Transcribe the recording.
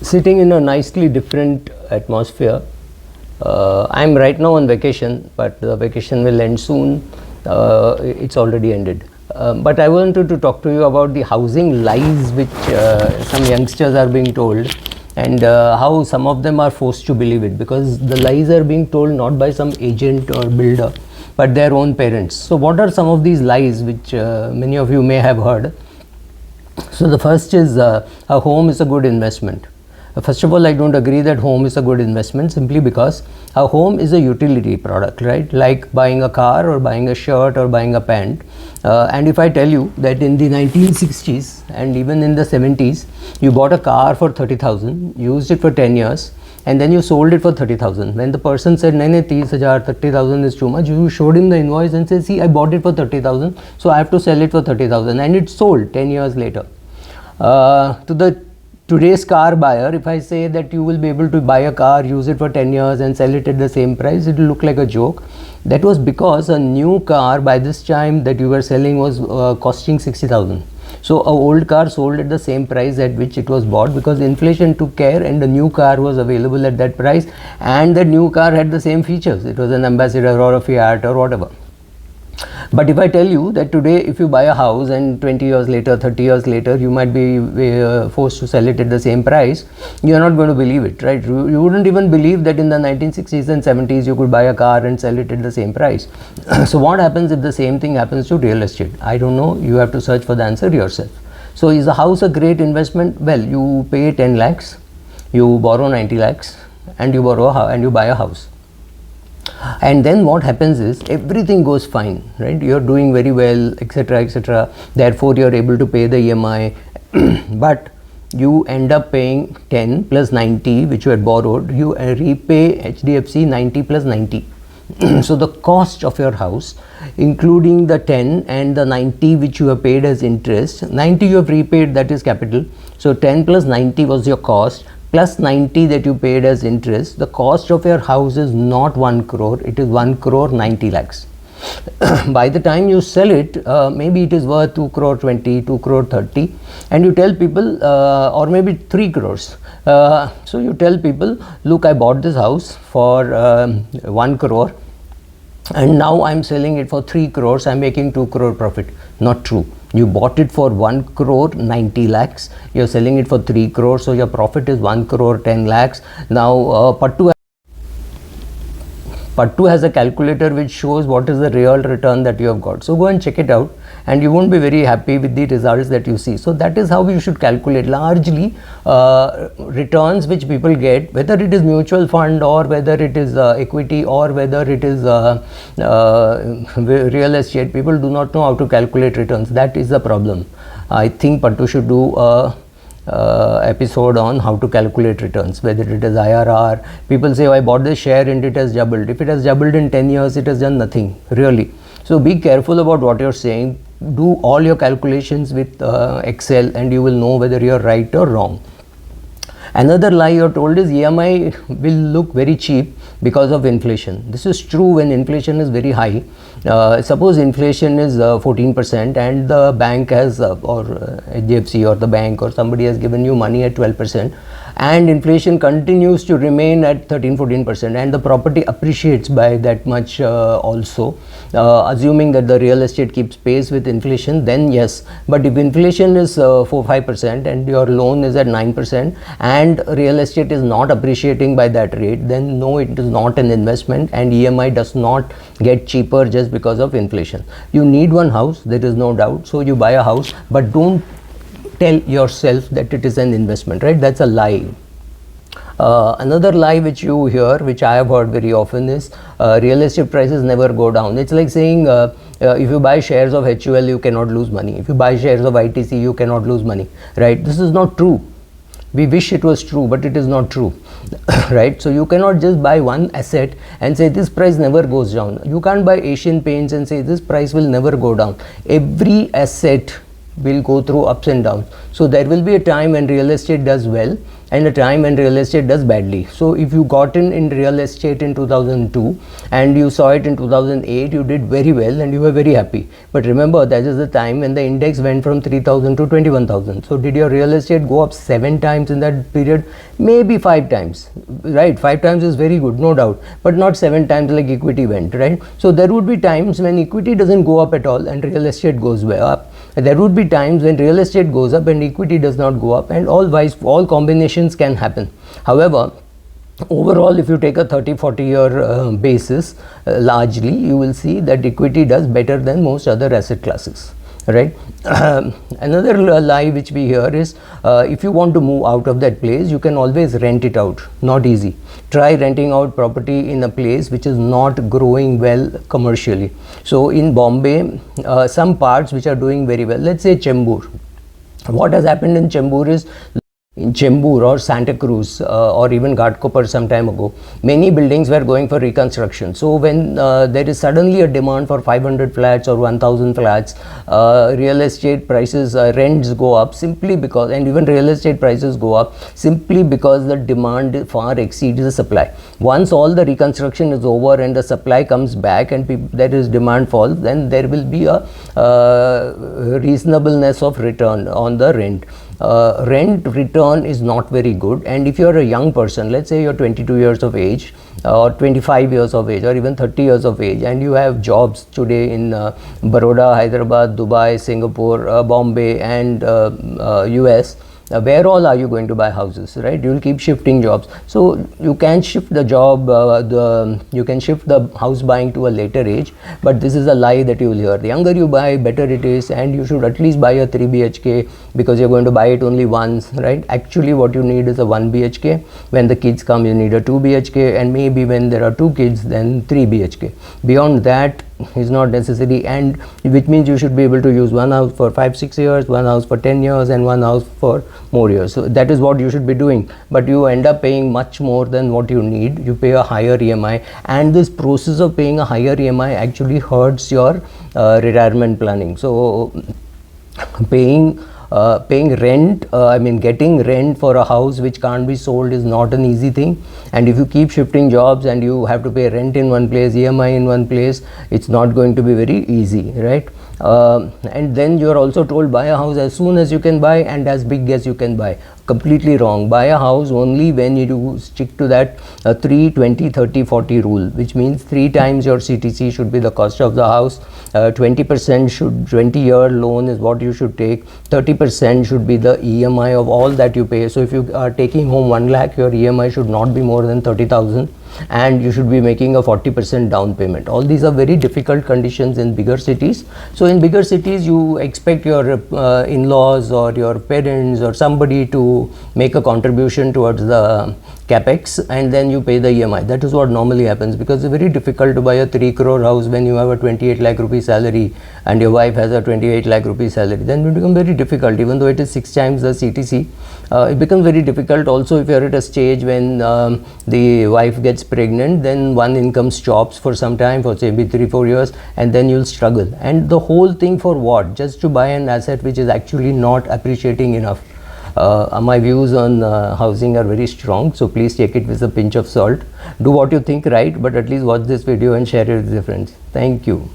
sitting in a nicely different atmosphere. I'm right now on vacation, but the vacation will end soon. It's already ended. But I wanted to talk to you about the housing lies which some youngsters are being told, and how some of them are forced to believe it, because the lies are being told not by some agent or builder, but their own parents. So what are some of these lies which many of you may have heard? So the first is a home is a good investment. First of all, I don't agree that home is a good investment, simply because a home is a utility product, right? Like buying a car or buying a shirt or buying a pant. And if I tell you that in the 1960s and even in the 70s, you bought a car for 30,000, used it for 10 years, and then you sold it for 30,000. When the person said, "Nahin, 30,000 is too much," you showed him the invoice and said, "See, I bought it for 30,000, so I have to sell it for 30,000," and it sold 10 years later. To the today's car buyer, if I say that you will be able to buy a car, use it for 10 years and sell it at the same price, it will look like a joke. That was because a new car by this time that you were selling was costing 60,000. So a old car sold at the same price at which it was bought, because inflation took care and the new car was available at that price, and the new car had the same features. It was an Ambassador or a Fiat or whatever. But if I tell you that today if you buy a house and 20 years later, 30 years later, you might be forced to sell it at the same price, you are not going to believe it, right? You wouldn't even believe that in the 1960s and 70s you could buy a car and sell it at the same price. So what happens if the same thing happens to real estate? I don't know. You have to search for the answer yourself. So is a house a great investment? Well, you pay 10 lakhs, you borrow 90 lakhs, and you buy a house. And then what happens is everything goes fine, right? You're doing very well, etc., etc. Therefore, you're able to pay the EMI, but you end up paying 10 plus 90, which you had borrowed. You repay HDFC 90 plus 90. So the cost of your house, including the 10 and the 90 which you have paid as interest, 90 you have repaid, that is capital. So 10 plus 90 was your cost, plus 90 that you paid as interest. The cost of your house is not 1 crore, it is 1 crore 90 lakhs. By the time you sell it, maybe it is worth 2 crore 20, 2 crore 30, and you tell people, or maybe 3 crores. So you tell people, look, I bought this house for 1 crore and now I'm selling it for 3 crores, I'm making 2 crore profit. Not true. You bought it for 1 crore 90 lakhs, you're selling it for 3 crores, so your profit is 1 crore 10 lakhs. Now Pattu has a calculator which shows what is the real return that you have got. So go and check it out, and you won't be very happy with the results that you see. So that is how you should calculate largely returns which people get, whether it is mutual fund or whether it is equity or whether it is real estate. People do not know how to calculate returns. That is the problem. I think Pattu should do a episode on how to calculate returns, whether it is IRR. People say, oh, I bought this share and it has doubled. If it has doubled in 10 years, it has done nothing, really. So be careful about what you're saying. Do all your calculations with Excel, and you will know whether you're right or wrong. Another lie you're told is EMI will look very cheap because of inflation. This is true when inflation is very high. Suppose inflation is 14% and the bank has, or HDFC or the bank or somebody has given you money at 12%, and inflation continues to remain at 13-14%, and the property appreciates by that much also, assuming that the real estate keeps pace with inflation, then yes. But if inflation is 4-5% and your loan is at 9% and real estate is not appreciating by that rate, then no, it is not an investment, and EMI does not get cheaper just because of inflation. You need one house, there is no doubt, so you buy a house, but don't tell yourself that it is an investment, right? That's a lie. Another lie which you hear, which I have heard very often, is real estate prices never go down. It's like saying if you buy shares of HUL, you cannot lose money. If you buy shares of ITC, you cannot lose money, right? This is not true. We wish it was true, but it is not true, right? So you cannot just buy one asset and say this price never goes down. You can't buy Asian Paints and say this price will never go down. Every asset will go through ups and downs. So there will be a time when real estate does well and a time when real estate does badly. So if you got in real estate in 2002 and you saw it in 2008, you did very well and you were very happy. But remember, that is the time when the index went from 3,000 to 21,000. So did your real estate go up 7 times in that period? Maybe 5 times, right? 5 times is very good, no doubt, but not 7 times like equity went, right? So there would be times when equity doesn't go up at all and real estate goes way up. There would be times when real estate goes up and equity does not go up, and all combinations can happen. However, overall, if you take a 30-40 year basis, largely you will see that equity does better than most other asset classes, right? Another lie which we hear is if you want to move out of that place, you can always rent it out. Not easy. Try renting out property in a place which is not growing well commercially. So in Bombay, some parts which are doing very well, let's say Chembur. What has happened in Chembur is, in Chembur or Santa Cruz or even Ghatkopar some time ago, many buildings were going for reconstruction. So when there is suddenly a demand for 500 flats or 1000 flats, real estate prices, rents go up simply because, and even real estate prices go up simply because the demand far exceeds the supply. Once all the reconstruction is over and the supply comes back and there is demand falls, then there will be a reasonableness of return on the rent. Rent return is not very good, and if you are a young person, let's say you're 22 years of age or 25 years of age or even 30 years of age, and you have jobs today in Baroda, Hyderabad, Dubai, Singapore, Bombay and US, where all are you going to buy houses, right? You will keep shifting jobs. So you can shift the job, you can shift the house buying to a later age, but this is a lie that you will hear. The younger you buy, better it is, and you should at least buy a 3 BHK because you're going to buy it only once, right? Actually what you need is a 1 BHK. When the kids come, you need a 2 BHK, and maybe when there are 2 kids, then 3 BHK. Beyond that is not necessary, and which means you should be able to use one house for 5-6 years, one house for 10 years and one house for more years. So that is what you should be doing, but you end up paying much more than what you need. You pay a higher EMI, and this process of paying a higher EMI actually hurts your retirement planning. So paying rent, getting rent for a house which can't be sold is not an easy thing. And if you keep shifting jobs and you have to pay rent in one place, EMI in one place, it's not going to be very easy, right? And then you are also told buy a house as soon as you can buy and as big as you can buy. Completely wrong. Buy a house only when you stick to that 3, 20, 30, 40 rule, which means 3 times your CTC should be the cost of the house. 20% should, 20-year loan is what you should take. 30% should be the EMI of all that you pay. So if you are taking home 1 lakh, your EMI should not be more than 30,000, and you should be making a 40% down payment. All these are very difficult conditions in bigger cities. So in bigger cities, you expect your in-laws or your parents or somebody to make a contribution towards the capex, and then you pay the EMI. That is what normally happens, because it's very difficult to buy a 3 crore house when you have a 28 lakh rupee salary and your wife has a 28 lakh rupee salary. Then it becomes very difficult, even though it is 6 times the CTC. It becomes very difficult also if you are at a stage when the wife gets pregnant, then one income stops for some time, for say maybe 3-4 years, and then you'll struggle. And the whole thing for what? Just to buy an asset which is actually not appreciating enough. My views on housing are very strong, so please take it with a pinch of salt. Do what you think right, but at least watch this video and share it with your friends. Thank you.